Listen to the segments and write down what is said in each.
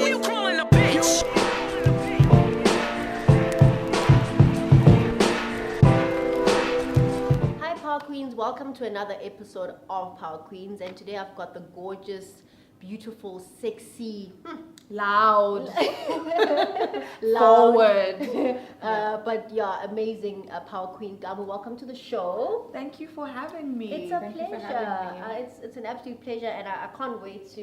Who you calling a bitch? Hi Power Queens, welcome to another episode of Power Queens, and today I've got the gorgeous, beautiful, sexy, Loud, loud, forward. but yeah, amazing Power Queen Kamo. Welcome to the show. Thank you for having me. It's a Thank you for pleasure. having me. It's an absolute pleasure, and I can't wait to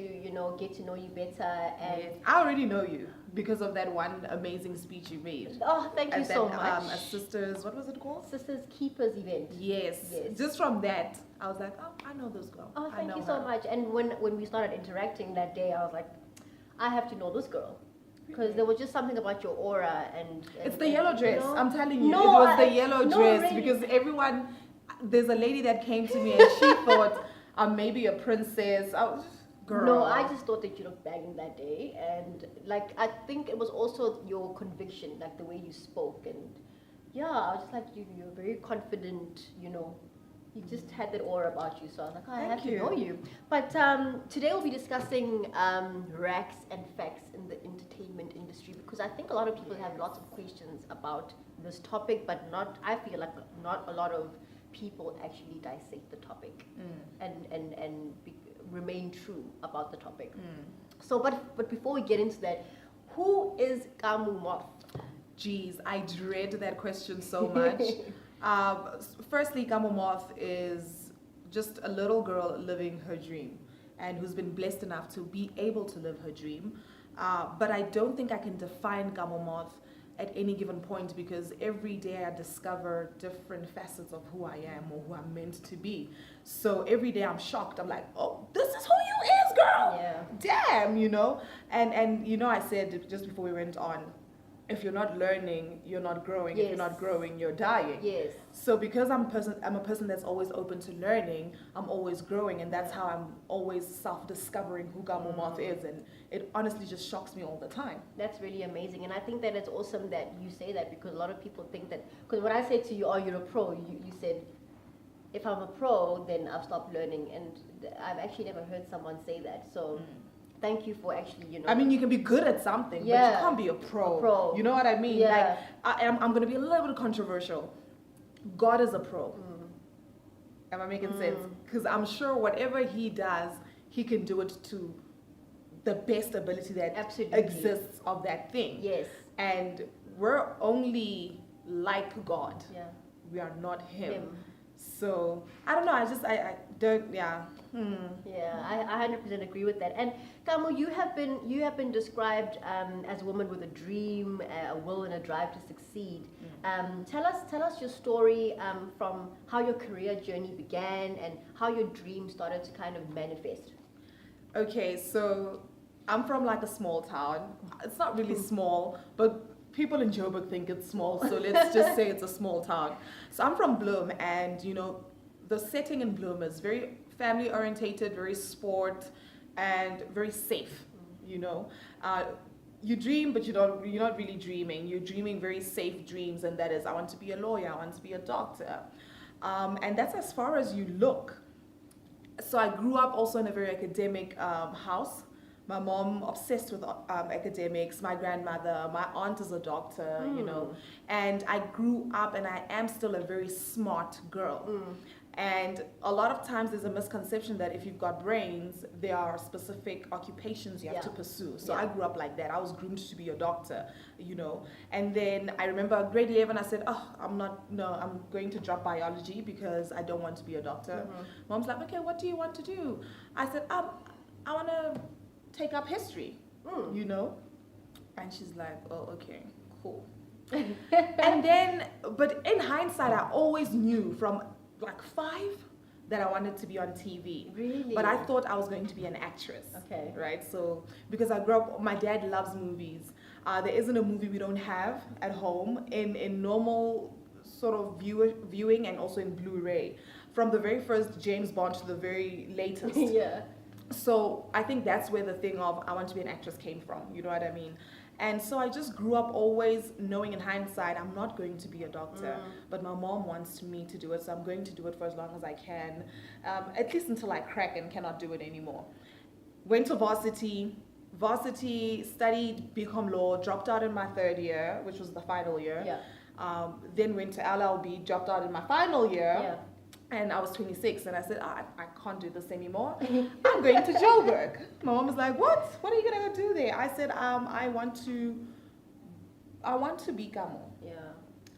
get to know you better. And Yes. I already know you because of that one amazing speech you made. oh, thank you At so that, much. a sisters, what was it called? Sisters Keepers event. Yes. Yes. Just from that, I was like, oh, I know this girl. Oh, I thank know you so her. much. And when we started interacting that day, I was like, I have to know this girl. Because Really? there was just something about your aura and It's the yellow dress. you know? I'm telling you, No, it was the I- yellow no, dress really. because everyone. There's a lady that came to me and she thought I'm maybe a princess. I was girl. No, I just thought that you looked banging that day, and like I think it was also your conviction, like the way you spoke, and yeah, I was just like you're very confident, You just had that aura about you, so I was like, oh, I Thank have to you. know you. But today we'll be discussing racks and facts in the entertainment industry because I think a lot of people have lots of questions about this topic, but I feel like not a lot of people actually dissect the topic and remain true about the topic. So, but before we get into that, who is Kamo Moth? Jeez, I dread that question so much. Firstly, Kamo Moth is just a little girl living her dream and who's been blessed enough to be able to live her dream. But I don't think I can define Kamo Moth at any given point because every day I discover different facets of who I am or who I'm meant to be. So every day I'm shocked. I'm like, oh, this is who you is, girl. Yeah. Damn, And I said just before we went on, if you're not learning, you're not growing. If Yes. you're not growing, you're dying. Yes. So because I'm a person that's always open to learning, I'm always growing, and that's how I'm always self-discovering who Kamo Moth is, and it honestly just shocks me all the time. That's really amazing, and I think that it's awesome that you say that because a lot of people think that. Because when I say to you, "Oh, you're a pro," you said, "If I'm a pro, then I've stopped learning," and I've actually never heard someone say that. So. Thank you for actually, I mean, you can be good at something, but Yeah. you can't be a pro. A pro. You know what I mean? Yeah. Like, I'm going to be a little bit controversial. God is a pro. Am I making sense? Because I'm sure whatever he does, he can do it to the best ability that Absolutely. exists of that thing. Yes. And we're only like God. Yeah. We are not him. Him. So, I don't know. I don't, yeah. Yeah, I 100% agree with that. And Kamo, you have been described as a woman with a dream, a will, and a drive to succeed. Tell us your story from how your career journey began and how your dream started to kind of manifest. Okay, so I'm from like a small town. It's not really small, but people in Joburg think it's small, so let's just say it's a small town. So I'm from Bloem, and the setting in Bloem is very family orientated, very sport, and very safe. You dream, but you're not really dreaming. You're dreaming very safe dreams, and that is, I want to be a lawyer, I want to be a doctor, and that's as far as you look. So I grew up also in a very academic house. My mom obsessed with academics. My grandmother, my aunt is a doctor, and I grew up, and I am still a very smart girl. And a lot of times there's a misconception that if you've got brains, there are specific occupations you have to pursue. So I grew up like that. I was groomed to be a doctor, And then I remember grade 11, I said, I'm going to drop biology because I don't want to be a doctor. Mom's like, okay, what do you want to do? I said, I want to take up history, And she's like, oh, okay, cool. And then, but in hindsight, I always knew from like 5 that I wanted to be on TV. Really? But I thought I was going to be an actress. Okay. Right? So, because I grew up, my dad loves movies. There isn't a movie we don't have at home in normal sort of viewing and also in Blu-ray. From the very first James Bond to the very latest. Yeah. So I think that's where the thing of I want to be an actress came from. You know what I mean? And so I just grew up always knowing in hindsight I'm not going to be a doctor, but my mom wants me to do it, so I'm going to do it for as long as I can, at least until I crack and cannot do it anymore. Went to varsity, varsity, studied BCom law, dropped out in my third year, which was the final year. Yeah. Then went to LLB, dropped out in my final year. Yeah. And I was 26, and I said, I can't do this anymore. I'm going to Joburg. My mom was like, what? What are you gonna go do there? I said, I want to be Kamo. Yeah.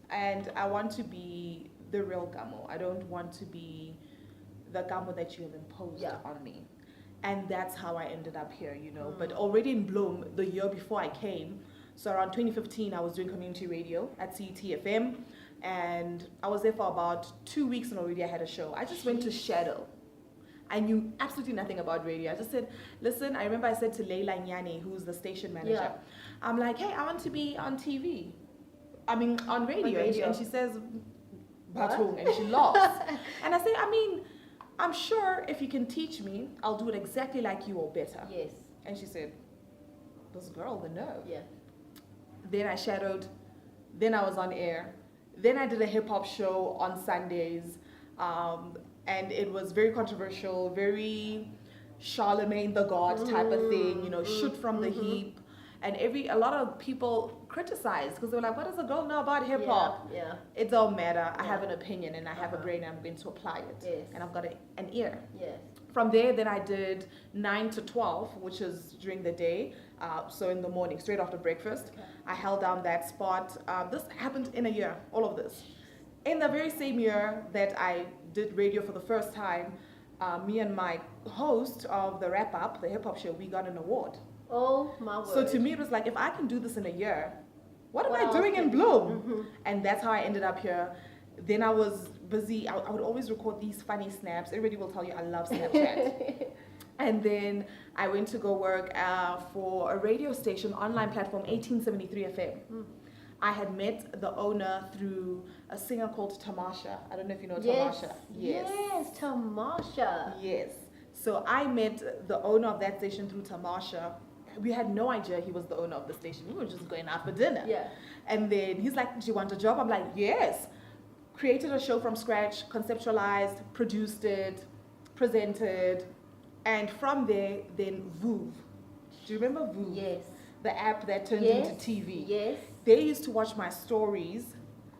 And I want to be the real Kamo. I don't want to be the Kamo that you have imposed on me. And that's how I ended up here, you know. But already in Bloem, the year before I came, so around 2015, I was doing community radio at CET-FM. And I was there for about 2 weeks and already I had a show. I just went to shadow. I knew absolutely nothing about radio. I just said, listen, I remember I said to Leila Nyani, who's the station manager, I'm like, hey, I want to be on TV. I mean, on radio. And she says, Batung, and she laughs. And I say, I mean, I'm sure if you can teach me, I'll do it exactly like you or better. Yes. And she said, this girl, the nerve. Yeah. Then I shadowed. Then I was on air. Then I did a hip-hop show on Sundays, and it was very controversial, very Charlemagne the God type of thing, you know, shoot from the hip. And a lot of people criticized because they were like, what does a girl know about hip-hop? Yeah. It don't matter. I have an opinion and I have a brain and I'm going to apply it. Yes. And I've got an ear. Yes. From there, then I did 9 to 12, which is during the day. So in the morning, straight after breakfast, I held down that spot. This happened in a year, all of this. In the very same year that I did radio for the first time, me and my host of the Wrap Up, the hip hop show, we got an award. Oh my word. So to me, it was like, if I can do this in a year, what am I doing in Bloem? And that's how I ended up here. Then I was busy. I would always record these funny snaps. Everybody will tell you I love Snapchat. And then I went to go work for a radio station, online platform, 1873 FM. I had met the owner through a singer called Tamasha. I don't know if you know Tamasha. Yes, Tamasha. Yes. So I met the owner of that station through Tamasha. We had no idea he was the owner of the station. We were just going out for dinner. Yeah. And then he's like, do you want a job? I'm like, yes. Created a show from scratch, conceptualized, produced it, presented. And from there, then Voov. Do you remember Voov? Yes. The app that turned into TV. Yes. They used to watch my stories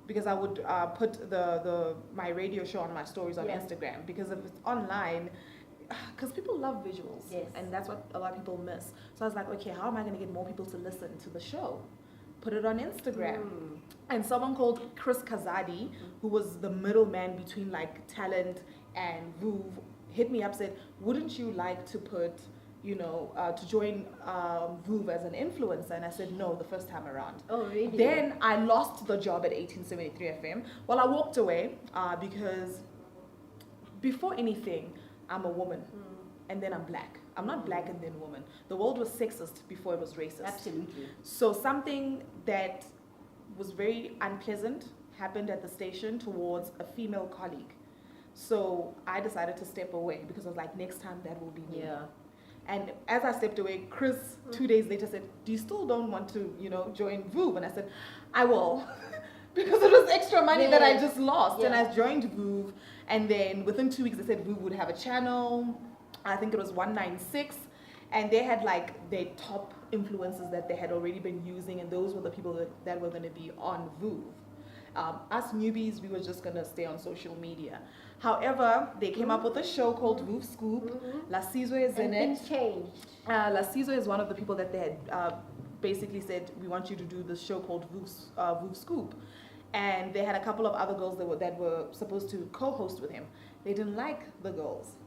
because I would put my radio show on my stories on Instagram, because if it's online, because people love visuals, and that's what a lot of people miss. So I was like, okay, how am I going to get more people to listen to the show? Put it on Instagram. And someone called Chris Kazadi, who was the middleman between like talent and Voov, hit me up, said, wouldn't you like to put, to join Voov as an influencer? And I said no the first time around. Oh, really? Then I lost the job at 1873 FM. Well, I walked away because before anything, I'm a woman, and then I'm black. I'm not black and then woman. The world was sexist before it was racist. Absolutely. So something that was very unpleasant happened at the station towards a female colleague. So I decided to step away because I was like, next time that will be me. Yeah. And as I stepped away, Chris, 2 days later, said, do you still don't want to, join Voov? And I said, I will. Because it was extra money that I just lost. And I joined Voov. And then within 2 weeks, they said Voov would have a channel. I think it was 196. And they had like their top influencers that they had already been using. And those were the people that were going to be on Voov. Us newbies, we were just going to stay on social media. However, they came up with a show called Voov Scoop. La Sizwe is in it. Things changed. La Sizwe is one of the people that they had basically said, we want you to do this show called Voov Scoop. And they had a couple of other girls that were supposed to co-host with him. They didn't like the girls.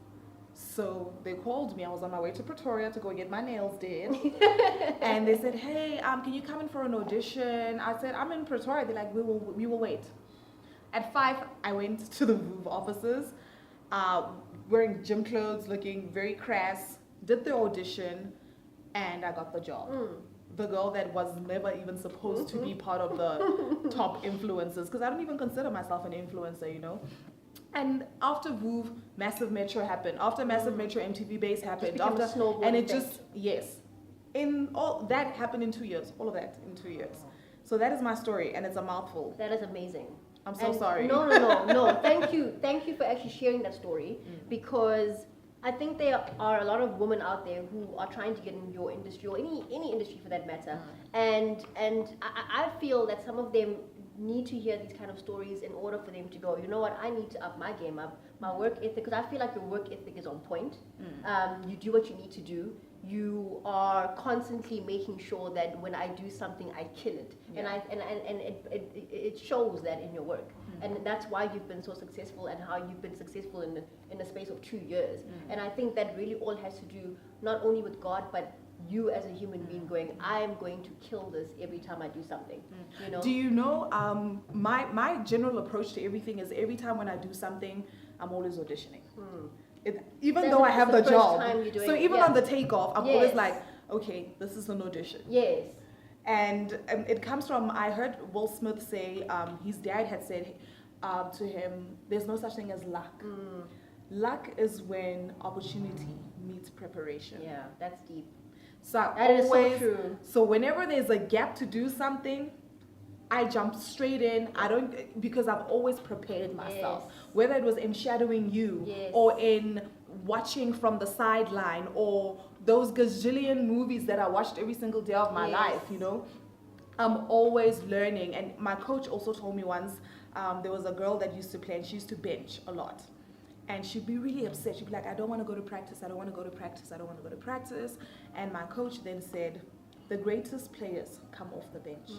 So they called me. I was on my way to Pretoria to go get my nails did. And they said, hey, can you come in for an audition? I said, I'm in Pretoria. They're like, we will wait. At 5, I went to the Voov offices, wearing gym clothes, looking very crass, did the audition, and I got the job. The girl that was never even supposed to be part of the top influencers, because I don't even consider myself an influencer, And after Voov, Massive Metro happened. After Massive Metro, MTV Base happened. And it just, in all that happened in 2 years. All of that in 2 years. So that is my story, and it's a mouthful. That is amazing. I'm so sorry. No. Thank you for actually sharing that story, because I think there are a lot of women out there who are trying to get in your industry or any industry for that matter, and I feel that some of them need to hear these kind of stories in order for them to go, you know what, I need to up my game up, my work ethic, because I feel like your work ethic is on point. You do what you need to do. You are constantly making sure that when I do something, I kill it, and it shows that in your work, and that's why you've been so successful, and how you've been successful in the space of 2 years. And I think that really all has to do not only with God, but you as a human being going, I'm going to kill this every time I do something. You know? Do you know, my general approach to everything is every time when I do something, I'm always auditioning. Even though I have the job. So even on the takeoff, I'm always like, okay, this is an audition. Yes. And it comes from, I heard Will Smith say, his dad had said to him, there's no such thing as luck. Luck is when opportunity meets preparation. Yeah, that's deep. So that is so true. So whenever there's a gap to do something, I jump straight in. I don't, because I've always prepared myself. Yes. Whether it was in shadowing you, or in watching from the sideline, or those gazillion movies that I watched every single day of my life, you know, I'm always learning. And my coach also told me once, there was a girl that used to play, and she used to bench a lot. And she'd be really upset. She'd be like, I don't want to go to practice. I don't want to go to practice. I don't want to go to practice. And my coach then said, the greatest players come off the bench.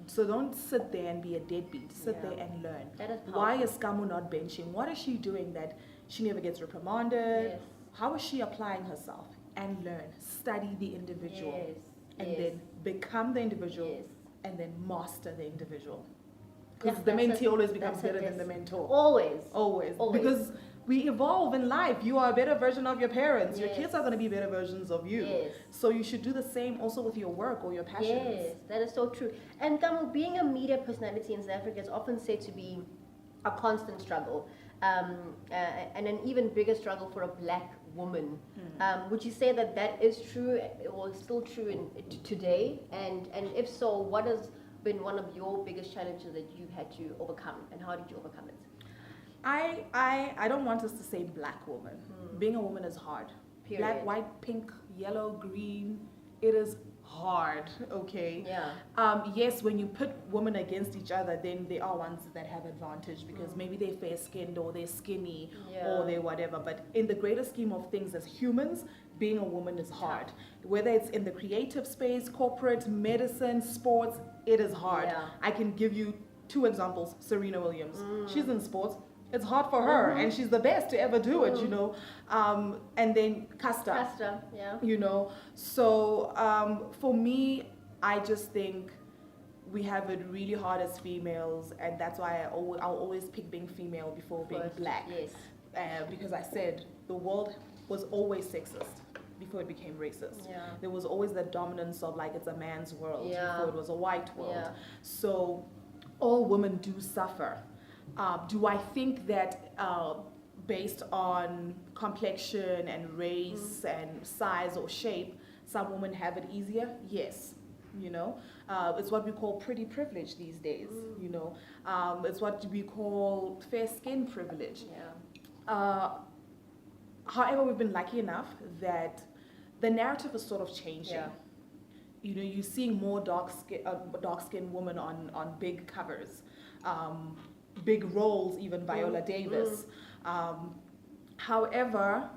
So don't sit there and be a deadbeat. Sit there and learn. That is powerful. Why is Kamo not benching? What is she doing that she never gets reprimanded? How is she applying herself? And learn. Study the individual. And then become the individual. And then master the individual. Because the mentee always becomes better than the mentor. Always. Because we evolve in life. You are a better version of your parents. Your kids are going to be better versions of you. So you should do the same also with your work or your passions. Yes, that is so true. And Kamo, being a media personality in South Africa is often said to be a constant struggle, and an even bigger struggle for a black woman. Would you say that that is true, or still true today? And if so, what has been one of your biggest challenges that you've had to overcome, and how did you overcome it? I don't want us to say black woman. Being a woman is hard. Period. Black, white, pink, yellow, green, it is hard, okay? Yes, when you put women against each other, then there are ones that have advantage because maybe they're fair-skinned or they're skinny or they're whatever. But in the greater scheme of things as humans, being a woman is hard. Whether it's in the creative space, corporate, medicine, sports, it is hard. I can give you 2 examples. Serena Williams. She's in sports. It's hard for her, and she's the best to ever do it, you know. And then Casta, you know. So for me, I just think we have it really hard as females, and that's why I'll always pick being female before being black. Because I said the world was always sexist before it became racist. There was always the dominance of like it's a man's world before it was a white world. So all women do suffer. Do I think that based on complexion and race and size or shape, some women have it easier? Yes. You know, it's what we call pretty privilege these days. You know, it's what we call fair skin privilege. However, we've been lucky enough that the narrative is sort of changing. You know, you're seeing more dark-skinned women on big covers, big roles, even Viola Davis. However,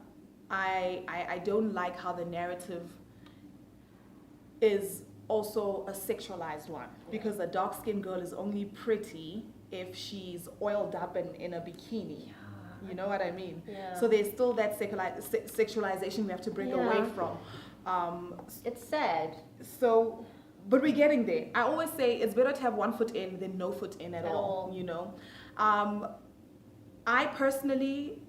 I don't like how the narrative is also a sexualized one, because a dark-skinned girl is only pretty if she's oiled up in a bikini. You know what I mean? So there's still that sexualization we have to break away from. It's sad. So, but we're getting there. I always say it's better to have 1 foot in than no foot in at all. You know, I personally,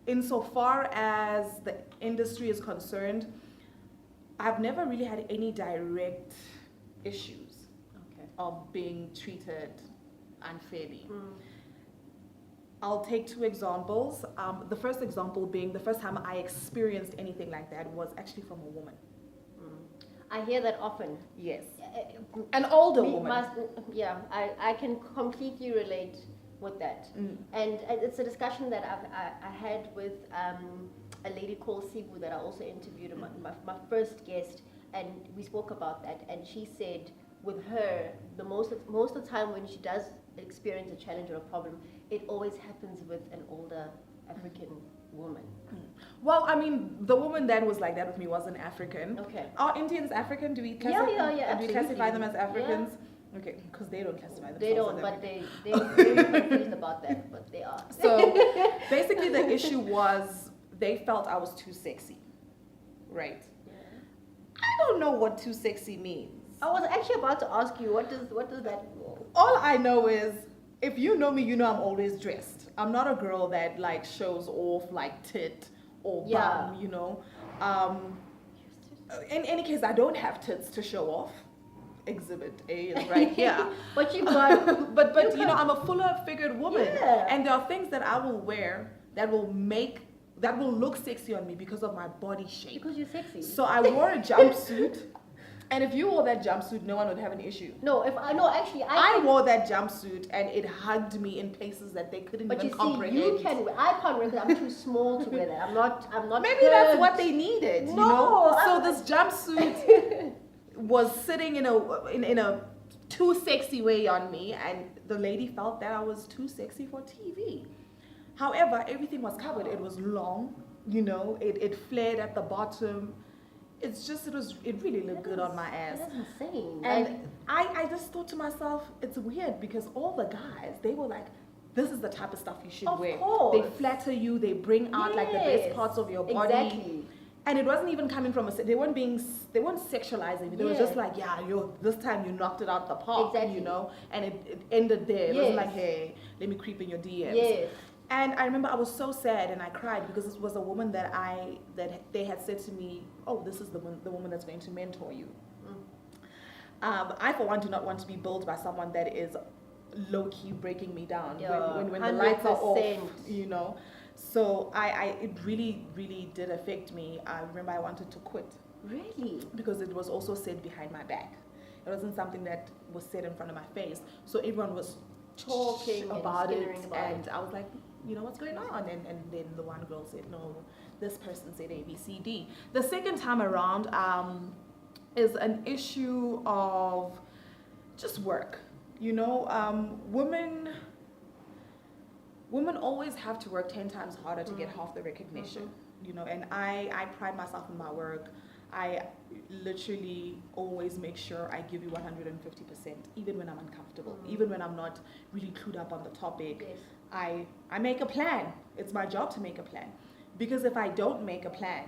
insofar as the industry is concerned, I've never really had any direct issues of being treated unfairly. I'll take 2 examples. The first example being the first time I experienced anything like that was actually from a woman. I hear that often. Yes. An older woman. I can completely relate with that. And it's a discussion that I had with a lady called Sibu that I also interviewed, my first guest, and we spoke about that. And she said with her, the most of the time when she does experience a challenge or a problem, it always happens with an older African woman. Well, I mean, the woman that was like that with me wasn't African. Okay. Are Indians African? Do we Yeah, do we classify them as Africans? Yeah. Okay, because they don't classify themselves. They don't, but they're very confused about that, but they are. So basically, the issue was they felt I was too sexy, right? Yeah. I don't know what too sexy means. I was actually about to ask you, what does that mean? All I know is, if you know me, you know I'm always dressed. I'm not a girl that like shows off like tit or bum, you know. In any case, I don't have tits to show off. Exhibit A is right here. But you got, but you know, I'm a fuller figured woman, Yeah. and there are things that I will wear that will look sexy on me because of my body shape. because you're sexy. So I wore a jumpsuit, and if you wore that jumpsuit, no one would have an issue. No, I wore that jumpsuit and it hugged me in places that they couldn't but even you see, comprehend. I can't wear that. I'm too small to wear that. I'm not. Maybe that's what they needed, you know. So this jumpsuit was sitting in a too sexy way on me, and the lady felt that I was too sexy for TV. However, everything was covered. It was long, you know. It flared at the bottom. It's just it really looked good on my ass. That's insane. And I just thought to myself, it's weird because all the guys, they were like, this is the type of stuff you should wear. Course. They flatter you, they bring out like the best parts of your body. Exactly. And it wasn't even coming from they weren't sexualizing. They were just like, yeah, this time you knocked it out the park, Exactly. you know, and it ended there. It wasn't Yes. like, hey, let me creep in your DMs. Yes. And I remember I was so sad and I cried because this was a woman that they had said to me, oh, this is the woman that's going to mentor you. I, for one, do not want to be billed by someone that is low-key breaking me down when the lights are off, you know. So it really, really did affect me. I remember I wanted to quit. Really? Because it was also said behind my back. It wasn't something that was said in front of my face. So everyone was Talking about it, and I was like, you know, what's going on? And then the one girl said, no, this person said A, B, C, D. The second time around is an issue of just work. You know, women always have to work 10 times harder to get half the recognition. You know, and I pride myself in my work. I literally always make sure I give you 150%, even when I'm uncomfortable, even when I'm not really clued up on the topic. Yes. I make a plan. It's my job to make a plan. Because if I don't make a plan,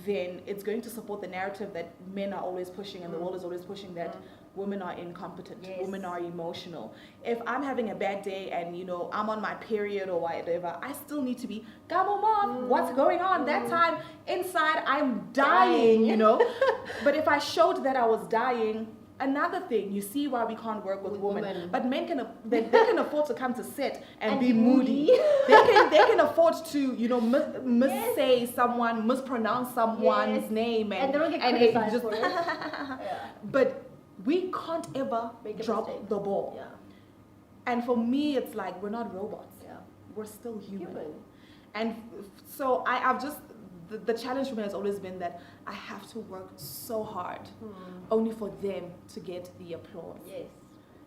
then it's going to support the narrative that men are always pushing and the world is always pushing that women are incompetent, women are emotional. If I'm having a bad day and, you know, I'm on my period or whatever, I still need to be, Kamo Moth, what's going on? That time inside I'm dying, you know. But if I showed that I was dying, another thing, you see why we can't work with women. But men can they can afford to come to set and be moody. They can afford to, you know, missay someone, mispronounce someone's name and they don't get criticized just for it. But we can't ever drop the ball. Yeah. And for me, it's like we're not robots. Yeah. We're still human. And so I've just the challenge for me has always been that I have to work so hard only for them to get the applause. Yes.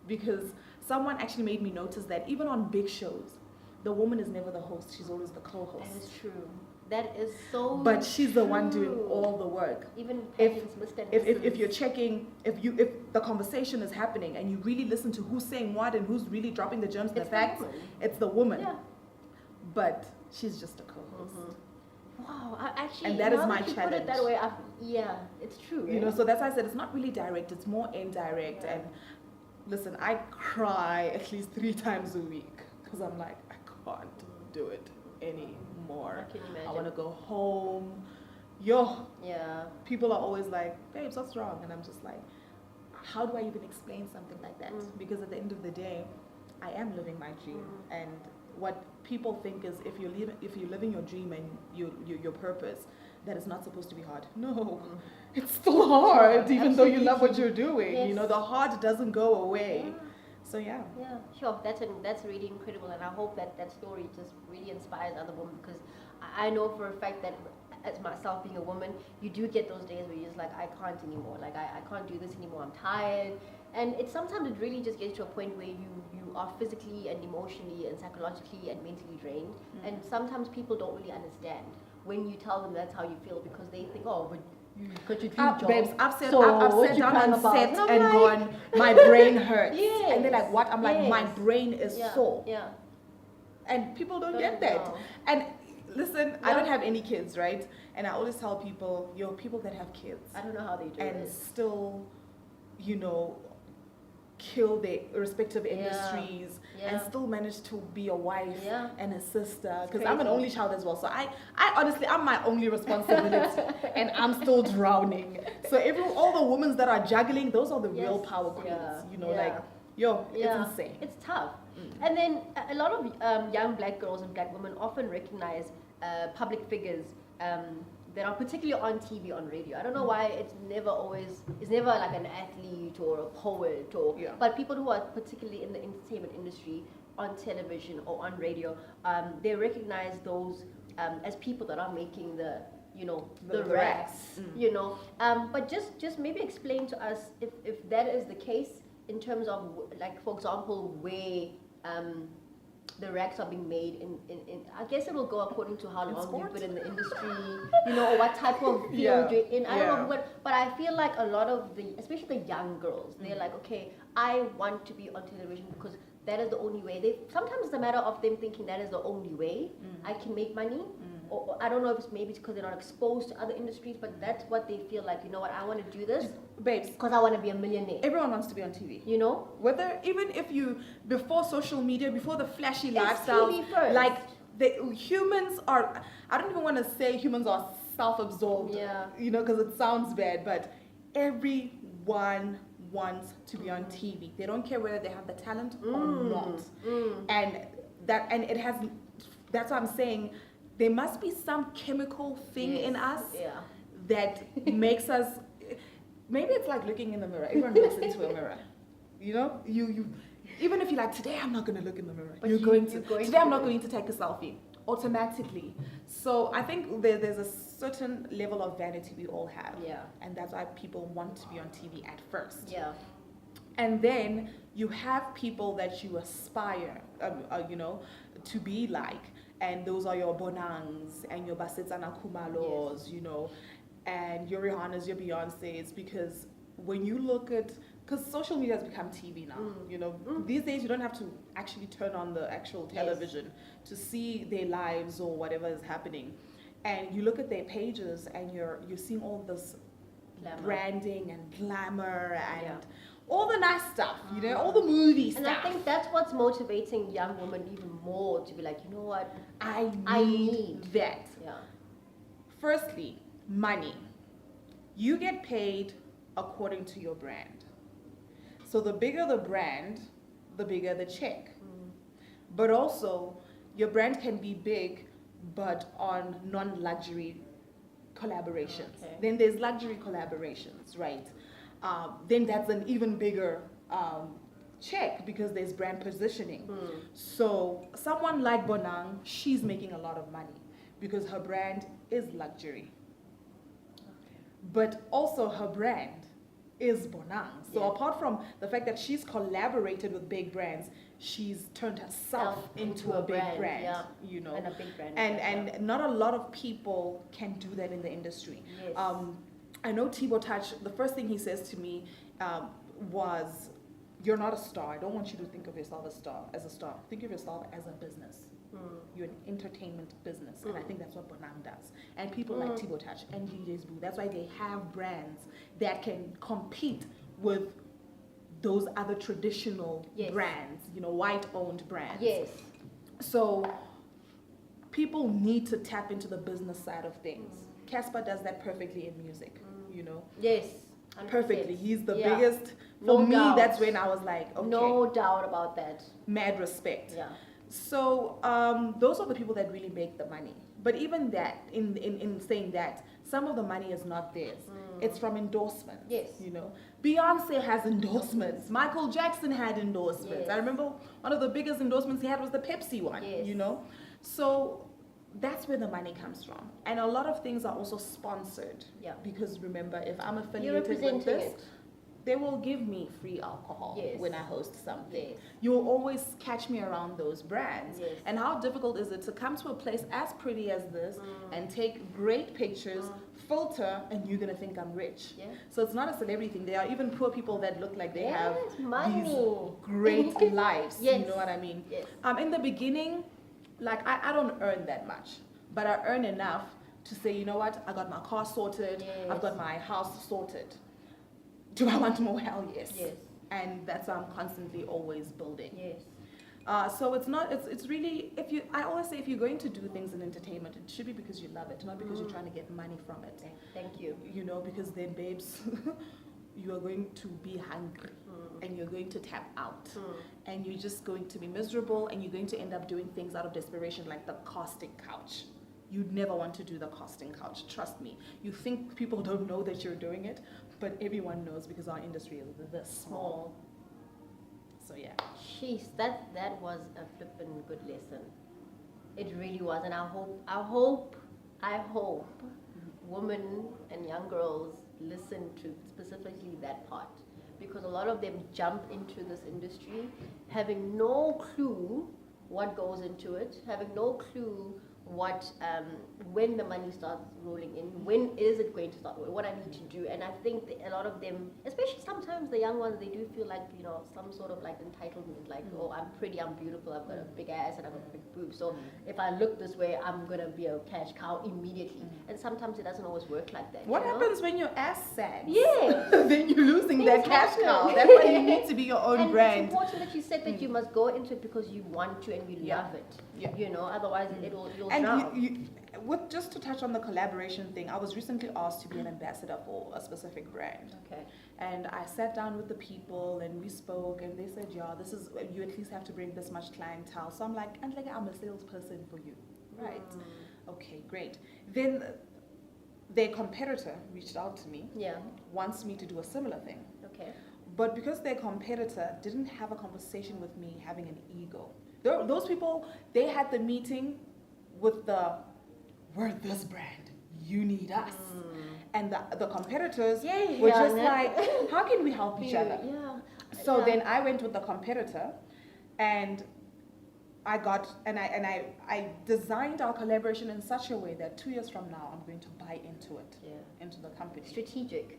Because someone actually made me notice that even on big shows, the woman is never the host, she's always the co-host. That is true. That is so But she's the one doing true. all the work. Even if you're checking, if the conversation is happening and you really listen to who's saying what and who's really dropping the gems, the facts, it's the woman. Yeah. But she's just a co-host. Wow, actually, and that is my challenge. challenge. Put it that way, yeah, it's true. You know, so that's why I said it's not really direct; it's more indirect. Yeah. And listen, I cry at least 3 times a week because I'm like, I can't do it anymore. I can imagine. I want to go home. Yeah. People are always like, babes, what's wrong? And I'm just like, how do I even explain something like that? Because at the end of the day, I am living my dream, and what people think is if you're living your dream and your purpose, that it's not supposed to be hard. No, it's still hard, even though you love what you're doing. Yes. You know, the hard doesn't go away. So yeah. Yeah, sure. That's really incredible, and I hope that that story just really inspires other women, because I know for a fact that as myself being a woman, you do get those days where you're just like, I can't anymore. Like I can't do this anymore. I'm tired, and it's sometimes it really just gets to a point where you are physically and emotionally and psychologically and mentally drained, and sometimes people don't really understand when you tell them that's how you feel, because they think, oh, but you got your dream job. Babes, I've sat you down crying on about? set And I'm and like, gone, my brain hurts. Yes, And they're like, what? I'm like, my yes. brain is Yeah, sore. yeah. And people don't Don't get that. know. And listen, I Yeah. don't have any kids, right? And I always tell people, people that have kids I don't know how they do and it. still, kill their respective industries and Yeah. still manage to be a wife Yeah. and a sister, It's because I'm an crazy. only child as well, so I honestly, I'm my only responsibility and I'm still drowning. So all the women that are juggling, those are the real Yes. power queens. Yeah. Yeah. Yeah. It's insane. It's tough. And then a lot of young black girls and black women often recognize public figures that are particularly on TV, on radio. I don't know why it's never like an athlete or a poet but people who are particularly in the entertainment industry on television or on radio, they recognize those as people that are making the racks, but just maybe explain to us if that is the case in terms of, like, for example, where the racks are being made in I guess it will go according to how long you've been in the industry, or what type of field you're in. I don't know, but I feel like a lot of especially the young girls, they're like, okay, I want to be on television because that is the only way. Sometimes it's a matter of them thinking that is the only way I can make money. Or I don't know if it's maybe because they're not exposed to other industries, but that's what they feel like. You know what? I want to do this, Babes, because I want to be a millionaire. everyone wants to be on TV. Whether Even if you, before social media, before the flashy it's lifestyle, TV first. like humans are, I don't even want to say humans are self-absorbed, because it sounds bad, but everyone wants to be on TV. They don't care whether they have the talent or not. And that's what I'm saying. There must be some chemical thing in us that makes us. Maybe it's like looking in the mirror. Everyone looks into a mirror. You even if you're like, today I'm not going to look in the mirror. But today I'm not going to take a selfie. Automatically. So I think there's a certain level of vanity we all have. Yeah. And that's why people want to be on TV at first. Yeah. And then you have people that you aspire, to be like. And those are your Bonangs and your Basetsana Kumalos, and your Rihanna's, your Beyonce's, because when you look at, because social media has become TV now, these days you don't have to actually turn on the actual television to see their lives or whatever is happening. And you look at their pages and you're seeing all this glamour. Branding and glamour and all the nice stuff, all the movie stuff. And I think that's what's motivating young women even more to be like, you know what, I need that. Yeah. Firstly, money. You get paid according to your brand. So the bigger the brand, the bigger the check. But also, your brand can be big, but on non-luxury collaborations. Okay. Then there's luxury collaborations, right? Then that's an even bigger check because there's brand positioning. So someone like Bonang, she's making a lot of money because her brand is luxury. But also her brand is Bonang. So apart from the fact that she's collaborated with big brands, she's turned herself into a big brand, And a big brand. And not a lot of people can do that in the industry. Yes. I know Thibaut Touch, the first thing he says to me was, you're not a star. I don't want you to think of yourself as a star. Think of yourself as a business. You're an entertainment business. And I think that's what Bonang does. And people like Thibaut Touch and DJ's Boo, that's why they have brands that can compete with those other traditional brands, white-owned brands. Yes. So people need to tap into the business side of things. Casper does that perfectly in music, Yes. 100%. Perfectly. He's the biggest. For me, doubt. that's when I was like, okay. No doubt about that. Mad respect. Yeah. So those are the people that really make the money. But even that, in saying that, some of the money is not theirs. It's from endorsements. Yes. You know, Beyonce has endorsements. Michael Jackson had endorsements. Yes. I remember one of the biggest endorsements he had was the Pepsi one. Yes. You know, so that's where the money comes from. And a lot of things are also sponsored. Yeah. Because remember, if I'm You're affiliated with representing this, it. they will give me free alcohol Yes. when I host something. Yes. You will always catch me around those brands. Yes. And how difficult is it to come to a place as pretty as this and take great pictures, filter, and you're gonna think I'm rich. Yeah. So it's not a celebrity thing. There are even poor people that look like they have money. these great lives. Yes. You know what I mean? Yes. In the beginning, like I don't earn that much, but I earn enough to say, you know what, I got my car sorted, Yes. I've got my house sorted. Do I want more? Hell yes. Yes. And that's why I'm constantly always building. Yes. So it's really, I always say if you're going to do things in entertainment, it should be because you love it, not because you're trying to get money from it. Thank you. You know, because then babes, you are going to be hungry and you're going to tap out and you're just going to be miserable and you're going to end up doing things out of desperation like the casting couch. You'd never want to do the casting couch, trust me. You think people don't know that you're doing it, but everyone knows because our industry is this small. So yeah. Jeez, that was a flippin' good lesson. It really was, and I hope women and young girls listen to specifically that part, because a lot of them jump into this industry having no clue what goes into it, having no clue what when the money starts rolling in, when is it going to start, what I need to do. And I think that a lot of them, especially sometimes the young ones, they do feel like, you know, some sort of like entitlement, like, oh, I'm pretty, I'm beautiful, I've got a big ass and I've got big boobs, so if I look this way, I'm gonna be a cash cow immediately. And sometimes it doesn't always work like that. What you know? happens when your ass sags? Yes. Then you're losing that Things cash happen. cow. That's why you need to be your own And brand. it's important that you said that you must go into it because you want to and you love it. Yeah. You know, otherwise you'll And drown. with just to touch on the collaboration thing, I was recently asked to be an ambassador for a specific brand. Okay. And I sat down with the people and we spoke and they said, yeah, this is, you at least have to bring this much clientele. So I'm like, I'm a salesperson for you. Right. Okay, great. Then their competitor reached out to me, Yeah. wants me to do a similar thing. Okay. But because their competitor didn't have a conversation with me having an ego, those people, they had the meeting with we're this brand, you need us. And the competitors were just like, how can we help each other? Yeah. So then I went with the competitor and I designed our collaboration in such a way that 2 years from now, I'm going to buy into it, into the company. Strategic.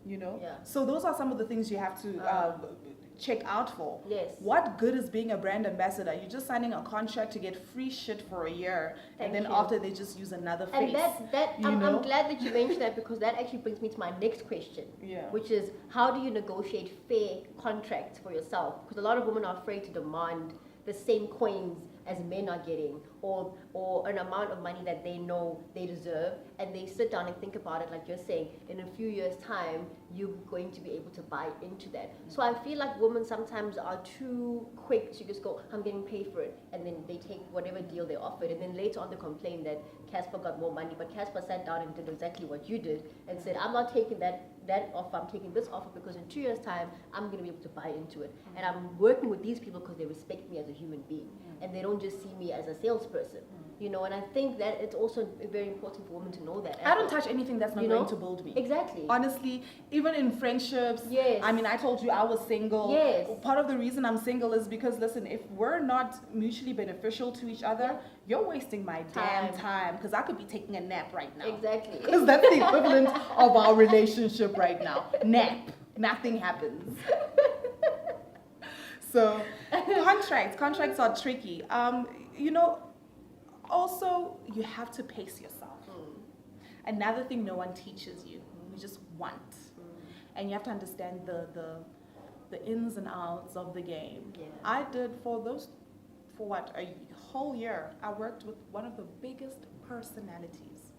You know? Yeah. So those are some of the things you have to check out for. Yes. What good is being a brand ambassador? You're just signing a contract to get free shit for a year, Thank and then you. after they just use another face. And I'm glad that you mentioned that, because that actually brings me to my next question. Yeah. Which is, how do you negotiate fair contracts for yourself? Because a lot of women are afraid to demand the same coins as men are getting, or an amount of money that they know they deserve, and they sit down and think about it, like you're saying, in a few years' time, you're going to be able to buy into that. So I feel like women sometimes are too quick to just go, I'm getting paid for it, and then they take whatever deal they offered, and then later on they complain that Casper got more money, but Casper sat down and did exactly what you did, and said, I'm not taking that offer, I'm taking this offer because in 2 years' time, I'm going to be able to buy into it. And I'm working with these people because they respect me as a human being, and they don't just see me as a salesperson. You know, and I think that it's also very important for women to know that. I don't touch anything that's not going to build me. Exactly. Honestly, even in friendships. Yes. I mean, I told you I was single. Yes. Part of the reason I'm single is because, listen, if we're not mutually beneficial to each other, you're wasting my damn time, because I could be taking a nap right now. Exactly. Because that's the equivalent of our relationship right now. Nap. Nothing happens. So, contracts are tricky. You know, also, you have to pace yourself. Another thing no one teaches you, you just want. And you have to understand the ins and outs of the game. Yeah. I did for a whole year, I worked with one of the biggest personalities.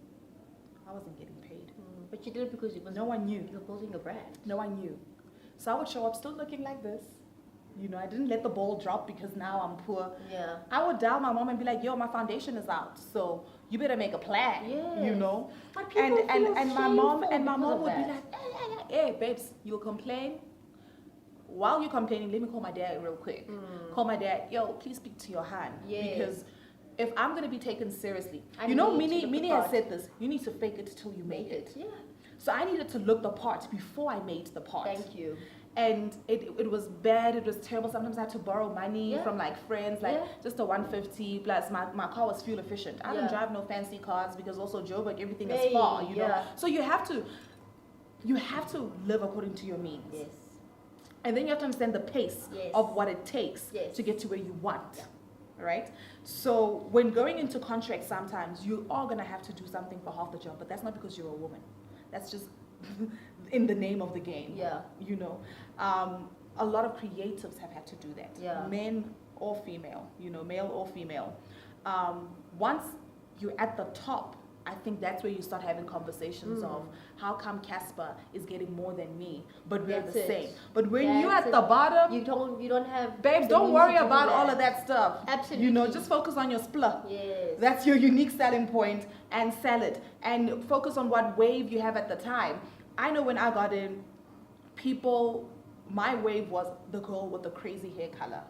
I wasn't getting paid. But you did it because no one knew. You're building a brand. No one knew. So I would show up still looking like this, You know, I didn't let the ball drop because now I'm poor. Yeah. I would dial my mom and be like, yo, my foundation is out, so you better make a plan. Yes. You know? But people feel And my mom shameful would be because of like, hey, babes, you'll complain. While you're complaining, let me call my dad real quick. Call my dad, yo, please speak to your hand. Yes. Because if I'm going to be taken seriously, I you know, need to look the Minnie has part. said this, you need to fake it till you make it. Yeah. So I needed to look the part before I made the part. Thank you. And it was bad, it was terrible. Sometimes I had to borrow money Yeah. from like friends, like just a 150 plus. My car was fuel efficient. I don't Yeah. drive no fancy cars because also Joburg, everything Hey, is far, you know. yeah. So you have to live according to your means. Yes. And then you have to understand the pace Yes. of what it takes Yes. to get to where you want. Yeah. Right? So when going into contracts, sometimes you are gonna have to do something for half the job, but that's not because you're a woman. That's just in the name of the game. Yeah. You know, a lot of creatives have had to do that. Yeah. Men or female, you know, male or female. Once you're at the top, I think that's where you start having conversations of how come Casper is getting more than me, but we're That's the it. same. But when you're That's at the it. bottom, You don't have babes, the don't means worry to do about all of that stuff. Absolutely. You know, just focus on your split. Yes. That's your unique selling point, and sell it. And focus on what wave you have at the time. I know when I got in, my wave was the girl with the crazy hair color.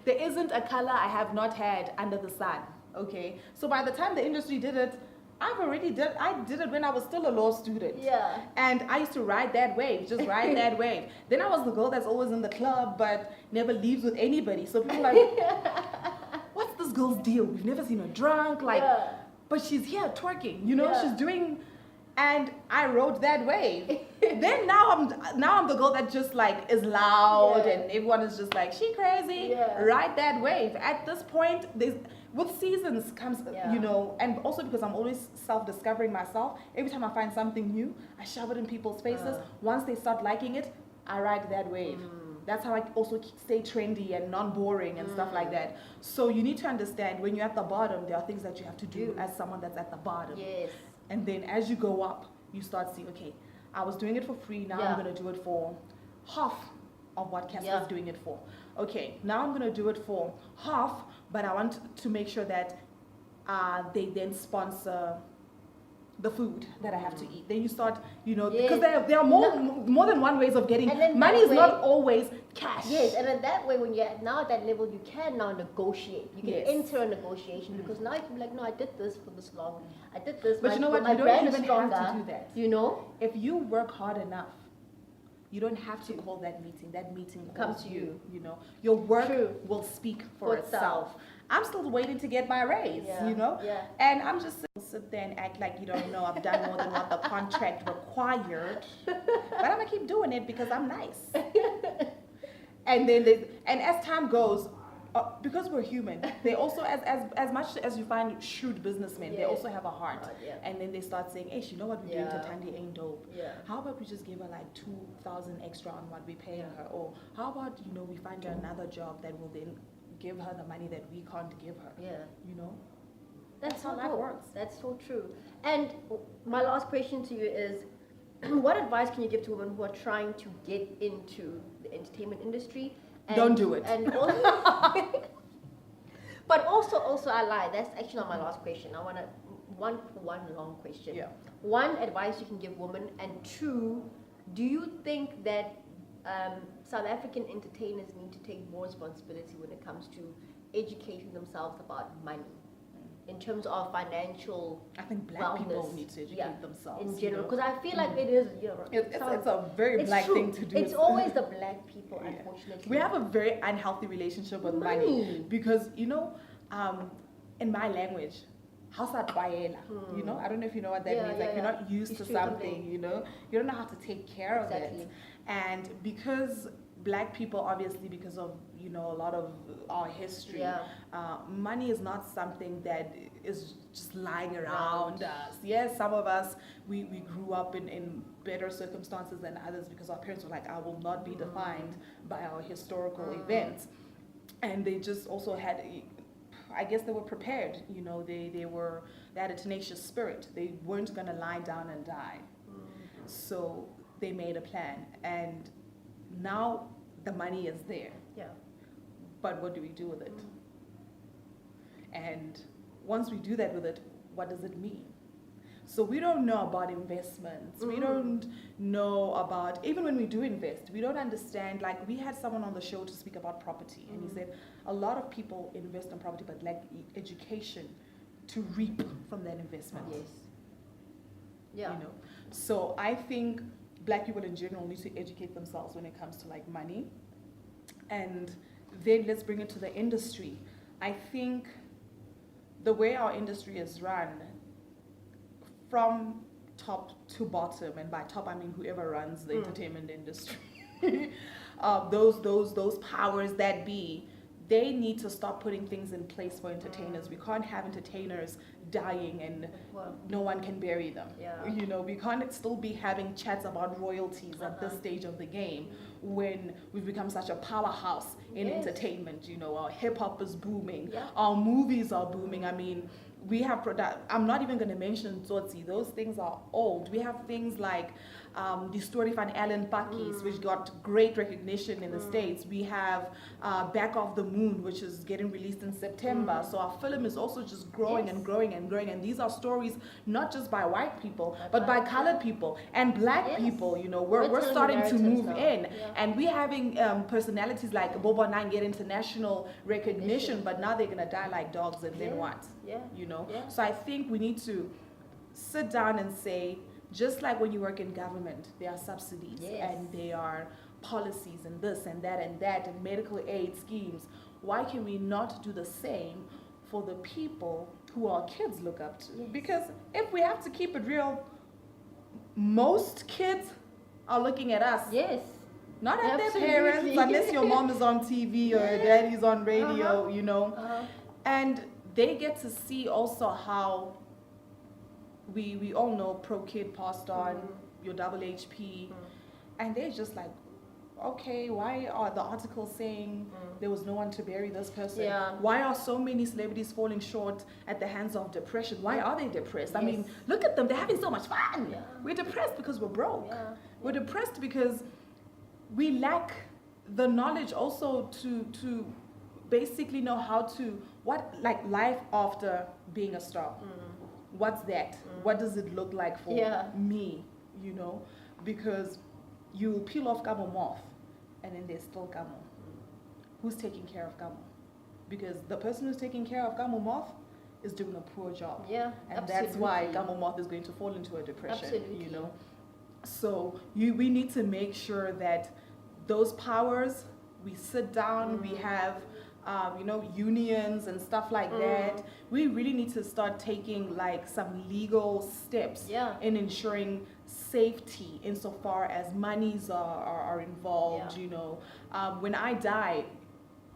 There isn't a color I have not had under the sun. Okay, so by the time the industry did it, I did it when I was still a law student. Yeah. And I used to ride that wave, just ride that wave. Then I was the girl that's always in the club but never leaves with anybody. So people are like, what's this girl's deal? We've never seen her drunk, like, Yeah. but she's here twerking, you know, Yeah. she's doing, and I rode that wave. Then now I'm the girl that just like is loud Yeah. and everyone is just like, she crazy, Yeah. ride that wave. At this point, with seasons comes, Yeah. you know, and also because I'm always self-discovering myself, every time I find something new, I shove it in people's faces. Once they start liking it, I ride that wave. That's how I also stay trendy and non-boring and stuff like that. So you need to understand when you're at the bottom, there are things that you have to do as someone that's at the bottom. Yes. And then as you go up, you start seeing, okay, I was doing it for free, now I'm Yeah. going to do it for half of what Casper Yeah. is doing it for. Okay, now I'm going to do it for half, but I want to make sure that they then sponsor the food that I have to eat. Then you start, you know, because Yes. there are more than one ways of getting, And then money that is not way- always cash. Yes, and in that way, when you're now at that level, you can now negotiate. You can Yes. enter a negotiation because now you can be like, no, I did this for this long. I did this. But you know what? My You don't brand is even have to stronger, do that. You know? If you work hard enough, you don't have to call that meeting. That meeting Comes calls to you. you. You know, your work True. will speak for For itself. itself. I'm still waiting to get my raise. Yeah. You know, Yeah. and I'm just sit there and act like you don't know. I've done more than what the contract required, but I'm gonna keep doing it because I'm nice. And then as time goes, because we're human, they also as much as you find shrewd businessmen, they Yes. also have a heart. Yeah. And then they start saying, hey, you know what we're doing to Yeah. Thandi ain't dope. Yeah. How about we just give her like 2,000 extra on what we're paying her? Or how about, you know, we find her another job that will then give her the money that we can't give her. Yeah. You know? That's how so life cool. works. That's so true. And my last question to you is, what advice can you give to women who are trying to get into the entertainment industry? And, Don't do it. And also, but also I lied. That's actually not my last question. I want to one long question. Yeah. One, advice you can give women, and two, do you think that South African entertainers need to take more responsibility when it comes to educating themselves about money? In terms of financial I think black people wellness, need to educate themselves. in you general, know? because I feel like it is, you know, It's sounds- a very it's black true. thing to do. It's always the black people, Yeah. unfortunately. We have a very unhealthy relationship with money because, you know, in my language, Hlatshwayo, you know, I don't know if you know what that Yeah, means. yeah, Like, you're yeah. not used It's to true, something, something. you know, you don't know how to take care of Exactly. it. And because black people, obviously, because of, you know, a lot of our history, Yeah. money is not something that is just lying around us. Yes, some of us, we grew up in better circumstances than others because our parents were like, I will not be defined by our historical events. And they just also had, I guess they were prepared, you know, they had a tenacious spirit. They weren't gonna lie down and die. So they made a plan, and now the money is there. Yeah. But what do we do with it? And once we do that with it, what does it mean? So we don't know about investments. We don't know about, even when we do invest, we don't understand. Like, we had someone on the show to speak about property, and he said a lot of people invest in property but lack education to reap from that investment. Yes. Yeah. You know, so I think Black people in general need to educate themselves when it comes to like money. And then let's bring it to the industry. I think the way our industry is run, from top to bottom, and by top I mean whoever runs the entertainment industry, those powers that be, they need to start putting things in place for entertainers. We can't have entertainers dying and no one can bury them. Yeah. You know, we can't still be having chats about royalties at this stage of the game when we've become such a powerhouse in entertainment. You know, our hip hop is booming, our movies are booming. I mean, we have I'm not even going to mention Tsotsi. Those things are old. We have things like the story van Alan Pakis, which got great recognition in the States. We have Back of the Moon, which is getting released in September. So our film is also just growing and growing and growing. And these are stories not just by white people, but by colored people and Black people. You know, we're starting to move in. And we're having personalities like Boba Nine get international recognition, but now they're going to die like dogs, and then what? You know? So I think we need to sit down and say, just like when you work in government, there are subsidies and there are policies and this and that and medical aid schemes. Why can we not do the same for the people who our kids look up to? Because if we have to keep it real, most kids are looking at us. Not at their parents, unless your mom is on TV or your daddy's on radio, you know. And they get to see also how we all know Pro Kid passed on, your double HP, and they're just like, okay, why are the articles saying there was no one to bury this person? Why are so many celebrities falling short at the hands of depression? Why are they depressed? I mean, look at them, they're having so much fun. We're depressed because we're broke. We're depressed because we lack the knowledge also to basically know how to, like life after being a star. What's that? What does it look like for me, you know? Because you peel off Kamo Moth and then there's still Kamo. Who's taking care of Kamo? Because the person who's taking care of Kamo Moth is doing a poor job. And that's why Kamo Moth is going to fall into a depression, you know? So we need to make sure that those powers, we sit down, we have you know, unions and stuff like that. We really need to start taking like some legal steps in ensuring safety insofar as monies are involved, you know. When I die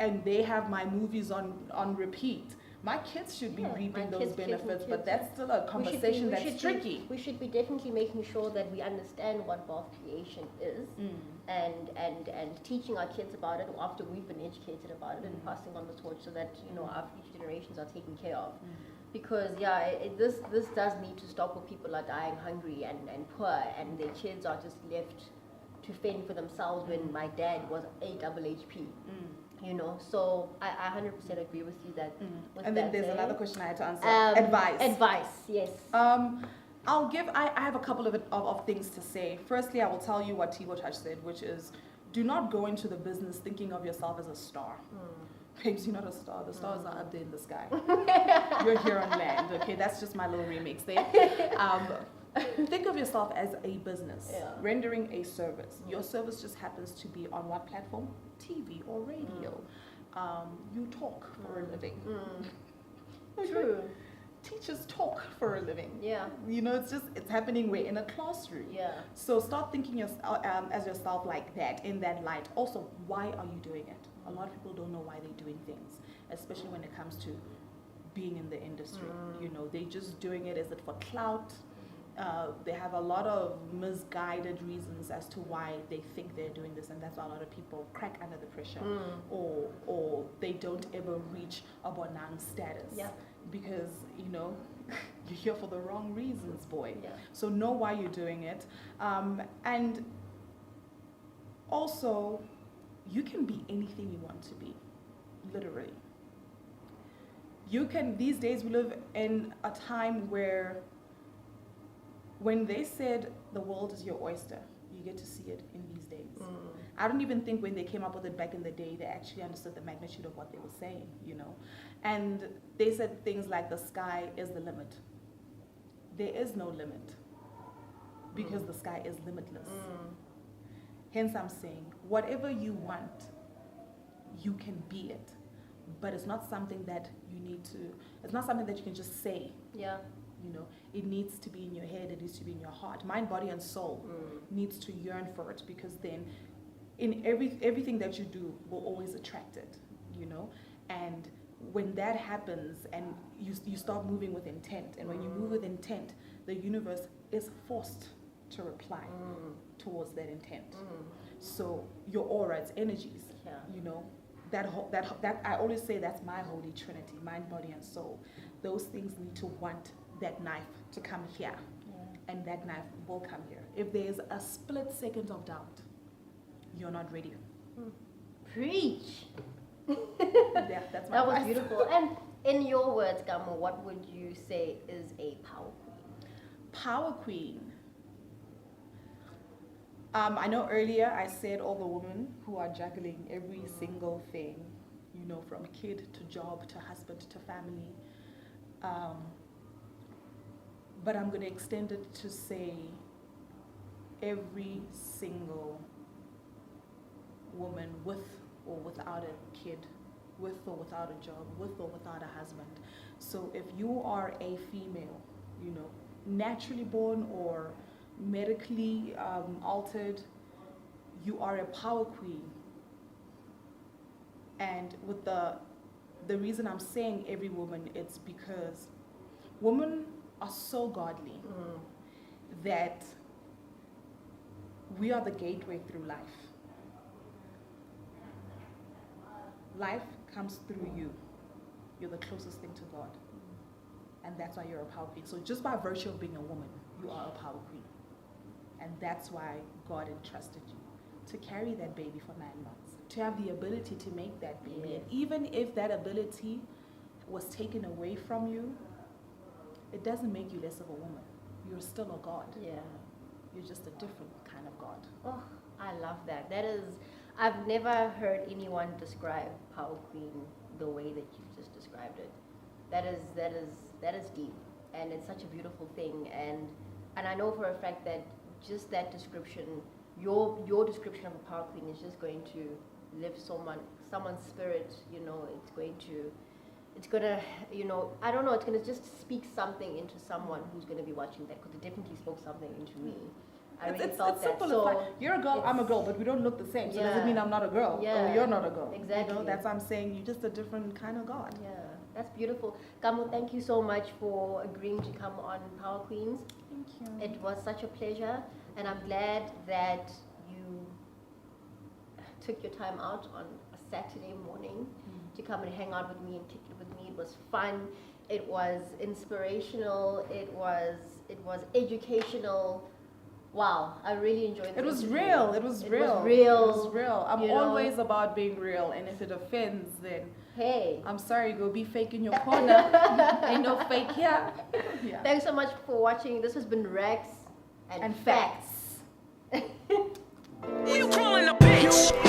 and they have my movies on repeat, my kids should be reaping those benefits, but that's still a conversation that's tricky. We should be definitely making sure that we understand what wealth creation is, and teaching our kids about it after we've been educated about it, and passing on the torch so that, you know, our future generations are taken care of. Because this does need to stop, where people are dying hungry and poor, and their kids are just left to fend for themselves when my dad was a double HP. You know, so I 100% agree with you that. And then there's another question I had to answer. Advice, yes. I have a couple of things to say. Firstly, I will tell you what Tibo Touch said, which is, do not go into the business thinking of yourself as a star. Babes, you're not a star. The stars are up there in the sky. You're here on land. Okay, that's just my little remix there. Think of yourself as a business, rendering a service. Your service just happens to be on what platform? TV or radio. You talk for a living. True. Teachers talk for a living. You know, it's happening. We're in a classroom. So start thinking as yourself like that, in that light. Also, why are you doing it? A lot of people don't know why they're doing things, especially when it comes to being in the industry. You know, they're just doing it. Is it for clout? They have a lot of misguided reasons as to why they think they're doing this, and that's why a lot of people crack under the pressure, or they don't ever reach a Bonang status, because, you know, you're here for the wrong reasons, boy. So know why you're doing it, and also you can be anything you want to be, literally. You can, these days we live in a time where when they said the world is your oyster, you get to see it in these days. I don't even think when they came up with it back in the day, they actually understood the magnitude of what they were saying, you know. And they said things like the sky is the limit. There is no limit because the sky is limitless. Hence I'm saying, whatever you want, you can be it. But it's not something that you need to, it's not something that you can just say. Yeah. You know, it needs to be in your head, it needs to be in your heart. Mind, body, and soul needs to yearn for it, because then in everything that you do will always attract it, you know. And when that happens and you start moving with intent, and when you move with intent, the universe is forced to reply towards that intent. So your aura, its energies, you know, that I always say that's my holy trinity, mind, body, and soul. Those things need to want that knife to come here, and that knife will come here. If there's a split second of doubt, you're not ready. Preach. Yeah, that's my That was advice. beautiful. And in your words, Kamo, what would you say is a power queen? Power queen. I know earlier I said all the women who are juggling every single thing, you know, from kid to job to husband to family. But I'm going to extend it to say every single woman with or without a kid, with or without a job, with or without a husband. So if you are a female, you know, naturally born or medically altered, you are a power queen. And with the reason I'm saying every woman, it's because women are so godly that we are the gateway through life. Life comes through you. You're the closest thing to God. And that's why you're a power queen. So just by virtue of being a woman, you are a power queen. And that's why God entrusted you to carry that baby for 9 months, to have the ability to make that baby. Yes. And even if that ability was taken away from you, it doesn't make you less of a woman. You're still a God. Yeah. You're just a different kind of God. Oh, I love that. That is, I've never heard anyone describe power queen the way that you've just described it. That is deep, and it's such a beautiful thing. And I know for a fact that just that description, your description of a power queen is just going to lift someone's spirit. You know, it's gonna, you know, I don't know, it's gonna just speak something into someone who's gonna be watching that, because it definitely spoke something into me. I really felt it's that. simple. So it's like, you're a girl, I'm a girl, but we don't look the same. So does it mean I'm not a girl? Yeah. Or you're not a girl? Exactly. You know, that's what I'm saying. You're just a different kind of God. Yeah, that's beautiful. Kamo, thank you so much for agreeing to come on Power Queens. Thank you. It was such a pleasure, and I'm glad that you took your time out on a Saturday morning to come and hang out with me and kick it with me. It was fun. It was inspirational. It was educational. Wow, I really enjoyed it. It was real. It was real. I'm always about being real, and if it offends, then hey, I'm sorry, go be fake in your corner. Ain't no fake here. Yeah. Thanks so much for watching. This has been Rex and Facts. Who you calling a bitch?